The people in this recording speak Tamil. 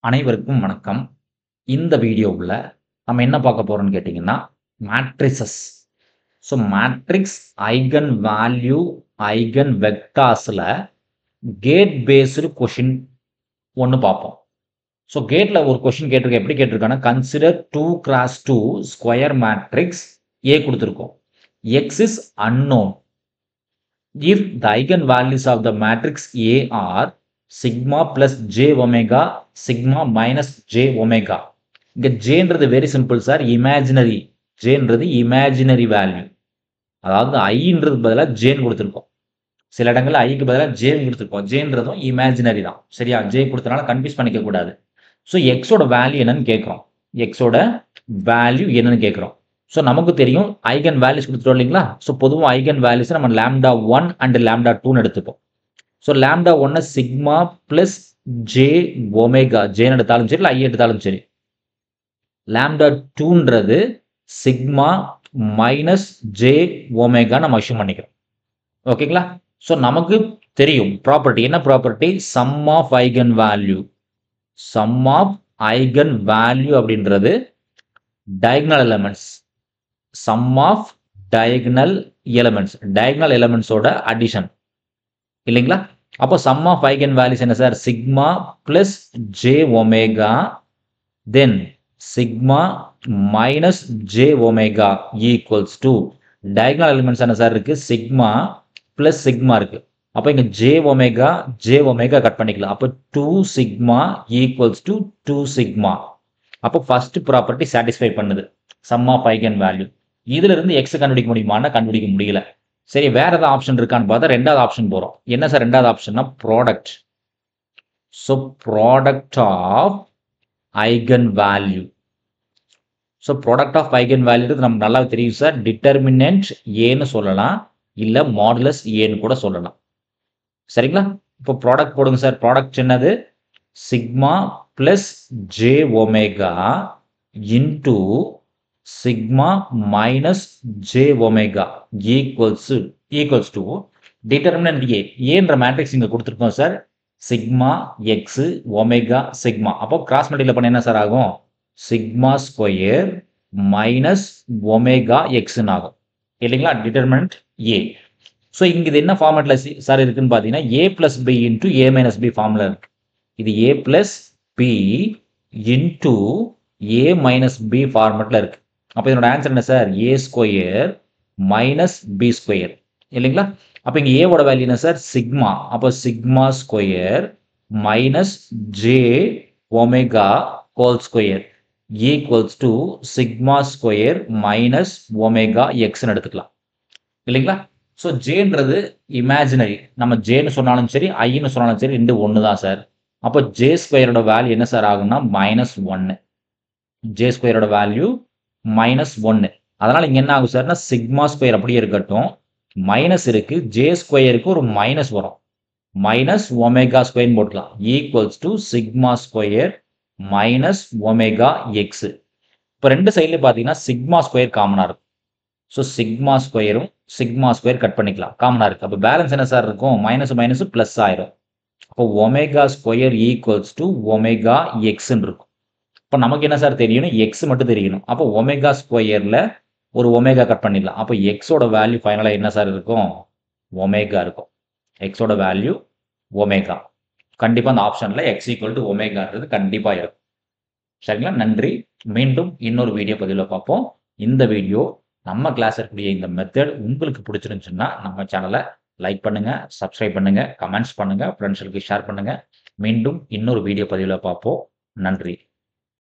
அனைவருக்கும் வணக்கம். இந்த வீடியோவுல நம்ம என்ன பார்க்க போறோம்னு கேட்டீங்கன்னா, matrices. Matrix eigen value, eigen வெக்டார்ஸ்ல கேட் பேஸ்டு கொஸ்டின் ஒண்ணு பார்ப்போம். கேட்ல ஒரு கொஸ்டின் கேட்டிருக்கேன். எப்படி கேட்டிருக்கான்னா, consider 2x2 square matrix A குடுத்திருக்கோம். X is unknown. If the eigenvalues of the matrix A are sigma plus j omega, sigma minus j omega. இங்க jன்றது வெரி சிம்பிள் சார், இமேஜினரி. jன்றது இமேஜினரி வேல்யூ. அதாவது ஐன்றது பதிலா ஜேன்னு கொடுத்துருக்கோம். சில இடங்கள்ல ஐக்கு பதிலா ஜேன்னு கொடுத்துருக்கோம். ஜேன்றதும் இமேஜினரி தான். சரியா? ஜே கொடுத்தனால கன்ஃபியூஸ் பண்ணிக்க கூடாது. எக்ஸோட வேல்யூ என்னன்னு கேட்கிறோம். எக்ஸோட வேல்யூ என்னன்னு கேட்கிறோம். நமக்கு தெரியும் ஐகன் வேல்யூஸ் கொடுத்துட்டோம் இல்லைங்களா? பொதுவாக ஐகன் வேல்யூஸ் நம்ம லாம்டா 1 அண்ட் லாம்டா 2 எடுத்துப்போம். Lambda 1 sigma plus j omega, ஜேன்னு எடுத்தாலும் சரி, இல்லை ஐ எடுத்தாலும் சரி. லாம்டா 2ன்றது சிக்மா மைனஸ் ஜே ஒமேகா நம்ம அஷ்யூம் பண்ணிக்கிறோம். ஓகேங்களா? நமக்கு தெரியும் ப்ராப்பர்ட்டி. என்ன property? Sum of eigen value. Sum of eigen value அப்படின்றது diagonal elements. Sum of diagonal elements, diagonal எலமெண்ட்ஸோட அடிஷன் இல்லைங்களா? அப்போ சம் ஆஃப் ஐகன் வேல்யூஸ் என்ன sir? Sigma plus j omega then sigma minus j omega equals to diagonal elements என்ன சார் இருக்கு? சிக்மா பிளஸ் சிக்மா இருக்கு. அப்போ இங்க ஜே ஒமேகா கட் பண்ணிக்கலாம். அப்போ 2 சிக்மா ஈக்குவல்ஸ் டு 2 சிக்மா. அப்போ ஃபர்ஸ்ட் ப்ராப்பர்ட்டி சாட்டிஸ்ஃபை பண்ணுது, சம் ஆஃப் ஐகன் வேல்யூ. இதுல இருந்து எக்ஸ் கண்டுபிடிக்க முடியுமான்னா கண்டுபிடிக்க முடியல. சரி, வேற ஏதாவது ஆப்ஷன் இருக்கான்னு பார்த்தா ரெண்டாவது ஆப்ஷன் போறோம். என்ன சார் ரெண்டாவது ஆப்ஷன்னா? Product. Product of eigen value. Product of eigen value நமக்கு நல்லா தெரியும் சார். டிட்டர்மினன்ட் ஏன்னு சொல்லலாம், இல்ல மாடுலஸ் ஏன்னு கூட சொல்லலாம். சரிங்களா? இப்போ ப்ராடக்ட் போடுங்க சார். ப்ராடக்ட் என்னது? Sigma plus j omega into sigma minus j omega equals to determinant A. ஏன்ற மேட்ரிக்ஸ் இங்க கொடுத்துருக்கோம் sir. Sigma x omega sigma. அப்போ கிராஸ் மல்டிப்ளை பண்ண என்ன சார் ஆகும்? சிக்மா ஸ்கொயர் மைனஸ் ஒமேகா எக்ஸ்ன்னு ஆகும் இல்லைங்களா? Determinant A. இங்க இது என்ன ஃபார்மேட்ல சார் இருக்குன்னு பாத்தீங்கன்னா, a plus b into a minus b formula இருக்கு. இது a plus b into a minus b ஃபார்மேட்ல இருக்கு. அப்போ இதனோட ஆன்சர் என்ன sir? A square minus b square இல்லைங்களா? அப்போ இங்க ஏவோட வேல்யூ என்ன சார்? சிக்மா. அப்போ sigma square minus j omega whole square equals to sigma square minus omega எக்ஸ்ன்னு எடுத்துக்கலாம் இல்லைங்களா? ஜேன்றது இமேஜினரி. நம்ம ஜேன்னு சொன்னாலும் சரி, ஐன்னு சொன்னாலும் சரி, ரெண்டு ஒன்று தான் சார். அப்போ ஜே ஸ்கொயரோட வேல்யூ என்ன சார் ஆகும்னா -1. ஜே ஸ்கொயரோட வேல்யூ -1. அதனால இங்க என்ன ஆகும் சார்னா, சிக்மா ஸ்கொயர் அப்படியே இருக்கட்டும், மைனஸ் இருக்கு, ஜே ஸ்கொயருக்கு ஒரு மைனஸ் வரும், மைனஸ் ஒமேகா ஸ்கொயர் போட்டுக்கலாம் equals to sigma square minus omega X. இப்போ ரெண்டு சைட்லயும் பார்த்தீங்கன்னா சிக்மா ஸ்கொயர் காமனா இருக்கும். சிக்மா ஸ்கொயரும் சிக்மா ஸ்கொயர் கட் பண்ணிக்கலாம், காமனா இருக்கு. அப்போ பேலன்ஸ் என்ன சார் இருக்கும்? மைனஸ் மைனஸ் பிளஸ் ஆயிரும். அப்போ omega square equals to omega எக்ஸ்ன்னு இருக்கும். இப்போ நமக்கு என்ன சார் தெரியணும்? எக்ஸ் மட்டும் தெரியணும். அப்போ ஒமேகா ஸ்கொயர்ல ஒரு ஒமேகா கட் பண்ணிடலாம். அப்போ எக்ஸோட வேல்யூ ஃபைனலா என்ன சார் இருக்கும்? ஒமேகா இருக்கும். எக்ஸோட வேல்யூ ஒமேகா. கண்டிப்பா அந்த ஆப்ஷன்ல எக்ஸ் ஈக்குவல் டு ஒமேகான்றது கண்டிப்பா இருக்கும். சரிங்களா? நன்றி. மீண்டும் இன்னொரு வீடியோ பதிவில் பார்ப்போம். இந்த வீடியோ நம்ம கிளாஸ் இருக்கக்கூடிய இந்த மெத்தட் உங்களுக்கு பிடிச்சிருந்துச்சுன்னா நம்ம சேனலை லைக் பண்ணுங்க, சப்ஸ்கிரைப் பண்ணுங்க, கமெண்ட்ஸ் பண்ணுங்க, ஃப்ரெண்ட்ஸ்களுக்கு ஷேர் பண்ணுங்க. மீண்டும் இன்னொரு வீடியோ பதிவில் பார்ப்போம். நன்றி.